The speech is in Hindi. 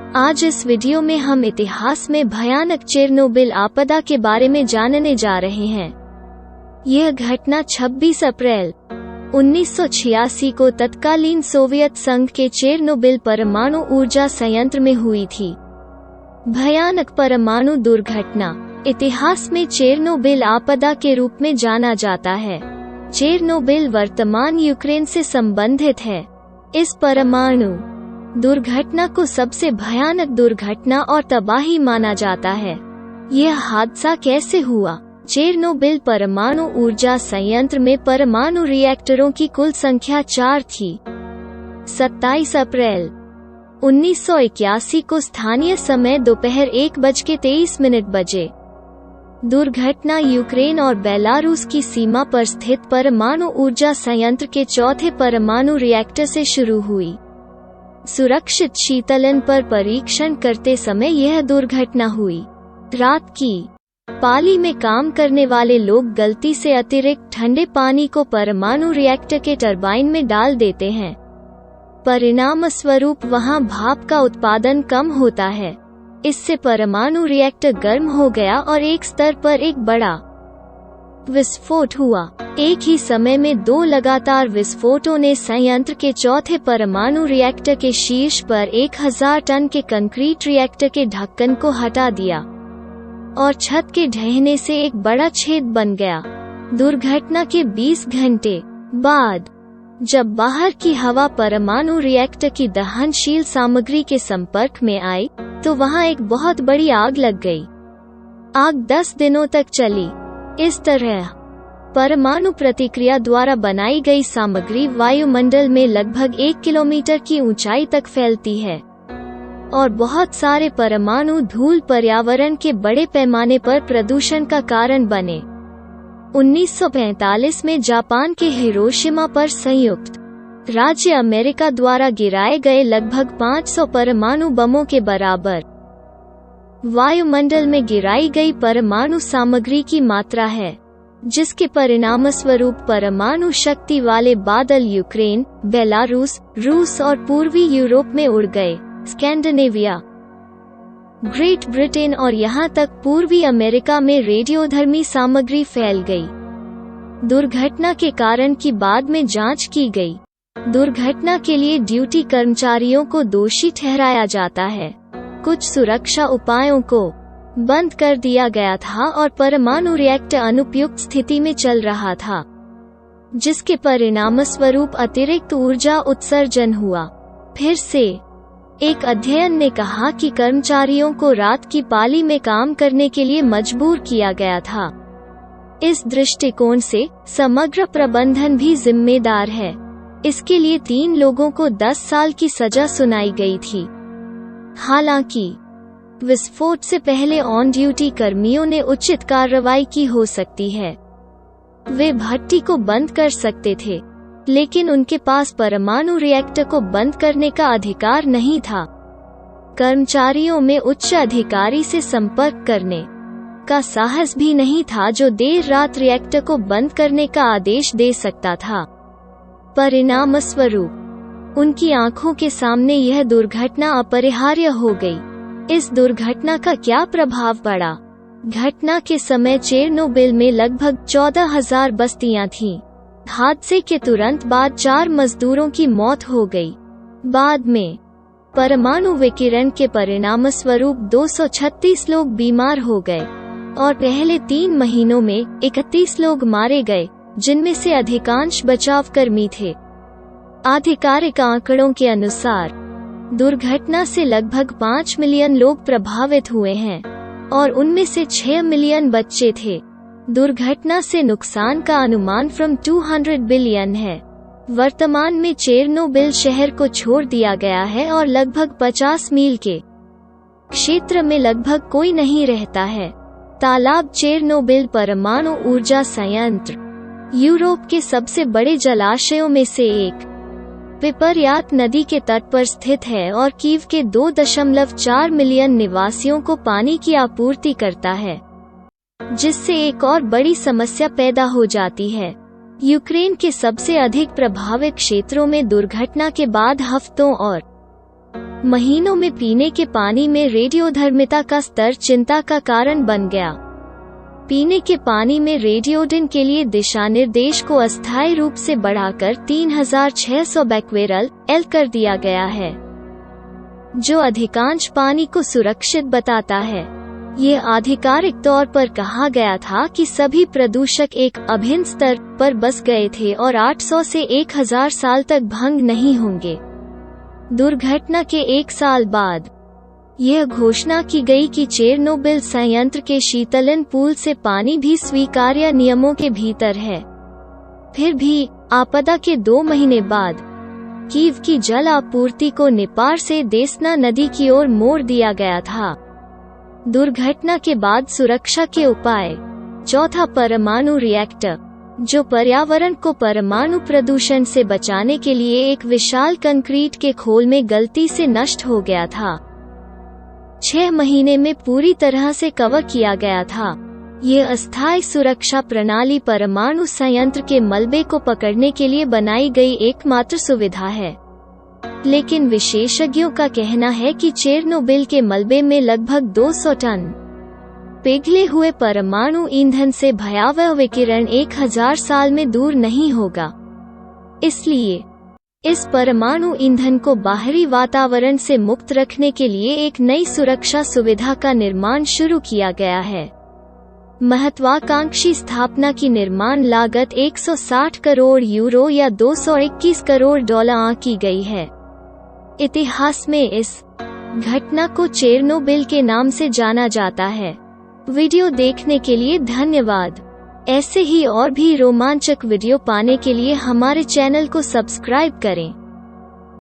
आज इस वीडियो में हम इतिहास में भयानक चेरनोबिल आपदा के बारे में जानने जा रहे हैं। यह घटना 26 अप्रैल 1986 को तत्कालीन सोवियत संघ के चेरनोबिल परमाणु ऊर्जा संयंत्र में हुई थी। भयानक परमाणु दुर्घटना इतिहास में चेरनोबिल आपदा के रूप में जाना जाता है। चेरनोबिल वर्तमान यूक्रेन से संबंधित है। इस परमाणु दुर्घटना को सबसे भयानक दुर्घटना और तबाही माना जाता है। यह हादसा कैसे हुआ? चेरनोबिल परमाणु ऊर्जा संयंत्र में परमाणु रिएक्टरों की कुल संख्या 4 थी। 27 अप्रैल 1981 को स्थानीय समय दोपहर 1:23 बजे दुर्घटना यूक्रेन और बेलारूस की सीमा पर स्थित परमाणु ऊर्जा संयंत्र के चौथे परमाणु रिएक्टर से शुरू हुई। सुरक्षित शीतलन पर परीक्षण करते समय यह दुर्घटना हुई। रात की पाली में काम करने वाले लोग गलती से अतिरिक्त ठंडे पानी को परमाणु रिएक्टर के टरबाइन में डाल देते हैं। परिणाम स्वरूप वहां भाप का उत्पादन कम होता है। इससे परमाणु रिएक्टर गर्म हो गया और एक स्तर पर एक बड़ा विस्फोट हुआ। एक ही समय में 2 लगातार विस्फोटों ने संयंत्र के चौथे परमाणु रिएक्टर के शीर्ष पर 1000 टन के कंक्रीट रिएक्टर के ढक्कन को हटा दिया और छत के ढहने से एक बड़ा छेद बन गया। दुर्घटना के 20 घंटे बाद जब बाहर की हवा परमाणु रिएक्टर की दहनशील सामग्री के संपर्क में आई तो वहां एक बहुत बड़ी आग लग गई। आग 10 दिनों तक चली। इस तरह परमाणु प्रतिक्रिया द्वारा बनाई गई सामग्री वायुमंडल में लगभग 1 किलोमीटर की ऊंचाई तक फैलती है और बहुत सारे परमाणु धूल पर्यावरण के बड़े पैमाने पर प्रदूषण का कारण बने। 1945 में जापान के हिरोशिमा पर संयुक्त राज्य अमेरिका द्वारा गिराए गए लगभग 500 परमाणु बमों के बराबर वायुमंडल में गिराई गई परमाणु सामग्री की मात्रा है, जिसके परिणामस्वरूप परमाणु शक्ति वाले बादल यूक्रेन, बेलारूस, रूस और पूर्वी यूरोप में उड़ गए। स्कैंडिनेविया, ग्रेट ब्रिटेन और यहां तक पूर्वी अमेरिका में रेडियोधर्मी सामग्री फैल गई। दुर्घटना के कारण की बाद में जांच की गई। दुर्घटना के लिए ड्यूटी कर्मचारियों को दोषी ठहराया जाता है। कुछ सुरक्षा उपायों को बंद कर दिया गया था और परमाणु रिएक्टर अनुपयुक्त स्थिति में चल रहा था, जिसके परिणामस्वरूप अतिरिक्त ऊर्जा उत्सर्जन हुआ। फिर से एक अध्ययन ने कहा कि कर्मचारियों को रात की पाली में काम करने के लिए मजबूर किया गया था। इस दृष्टिकोण से समग्र प्रबंधन भी जिम्मेदार है। इसके लिए 3 लोगों को 10 साल की सजा सुनाई गई थी। हालांकि विस्फोट से पहले ऑन ड्यूटी कर्मियों ने उचित कार्रवाई की हो सकती है। वे भट्टी को बंद कर सकते थे, लेकिन उनके पास परमाणु रिएक्टर को बंद करने का अधिकार नहीं था। कर्मचारियों में उच्च अधिकारी से संपर्क करने का साहस भी नहीं था, जो देर रात रिएक्टर को बंद करने का आदेश दे सकता था। परिणामस्वरूप उनकी आंखों के सामने यह दुर्घटना अपरिहार्य हो गई। इस दुर्घटना का क्या प्रभाव पड़ा? घटना के समय चेरनोबिल में लगभग 14,000 बस्तियां थीं। हादसे के तुरंत बाद 4 मजदूरों की मौत हो गई। बाद में परमाणु विकिरण के परिणामस्वरूप 236 लोग बीमार हो गए और पहले 3 महीनों में 31 लोग मारे गए, जिनमें से अधिकांश बचावकर्मी थे। आधिकारिक आंकड़ों के अनुसार दुर्घटना से लगभग 5 मिलियन लोग प्रभावित हुए हैं और उनमें से 6 मिलियन बच्चे थे। दुर्घटना से नुकसान का अनुमान from 200 बिलियन है। वर्तमान में चेरनोबिल शहर को छोड़ दिया गया है और लगभग 50 मील के क्षेत्र में लगभग कोई नहीं रहता है। तालाब चेरनोबिल परमाणु ऊर्जा संयंत्र यूरोप के सबसे बड़े जलाशयों में से एक पिपरयात नदी के तट पर स्थित है और कीव के 2.4 मिलियन निवासियों को पानी की आपूर्ति करता है, जिससे एक और बड़ी समस्या पैदा हो जाती है। यूक्रेन के सबसे अधिक प्रभावित क्षेत्रों में दुर्घटना के बाद हफ्तों और महीनों में पीने के पानी में रेडियोधर्मिता का स्तर चिंता का कारण बन गया। पीने के पानी में रेडियोडिन के लिए दिशानिर्देश को अस्थायी रूप से बढ़ाकर 3600 बैक्वेरल एल कर दिया गया है, जो अधिकांश पानी को सुरक्षित बताता है। ये आधिकारिक तौर पर कहा गया था कि सभी प्रदूषक एक अभिन्न स्तर पर बस गए थे और 800 से 1000 साल तक भंग नहीं होंगे। दुर्घटना के 1 साल बाद यह घोषणा की गई कि चेरनोबिल संयंत्र के शीतलन पूल से पानी भी स्वीकार्य नियमों के भीतर है। फिर भी आपदा के 2 महीने बाद कीव की जल आपूर्ति को नेपाल से देसना नदी की ओर मोड़ दिया गया था। दुर्घटना के बाद सुरक्षा के उपाय। चौथा, परमाणु रिएक्टर, जो पर्यावरण को परमाणु प्रदूषण से बचाने के लिए एक विशाल कंक्रीट के खोल में गलती से नष्ट हो गया था। 6 महीने में पूरी तरह से कवर किया गया था। ये अस्थायी सुरक्षा प्रणाली परमाणु संयंत्र के मलबे को पकड़ने के लिए बनाई गई एकमात्र सुविधा है, लेकिन विशेषज्ञों का कहना है कि चेरनोबिल के मलबे में लगभग 200 टन पिघले हुए परमाणु ईंधन से भयावह विकिरण 1000 साल में दूर नहीं होगा। इसलिए इस परमाणु ईंधन को बाहरी वातावरण से मुक्त रखने के लिए एक नई सुरक्षा सुविधा का निर्माण शुरू किया गया है। महत्वाकांक्षी स्थापना की निर्माण लागत 160 करोड़ यूरो या 221 करोड़ डॉलर आंकी गई है। इतिहास में इस घटना को चेरनोबिल के नाम से जाना जाता है। वीडियो देखने के लिए धन्यवाद। ऐसे ही और भी रोमांचक वीडियो पाने के लिए हमारे चैनल को सब्सक्राइब करें।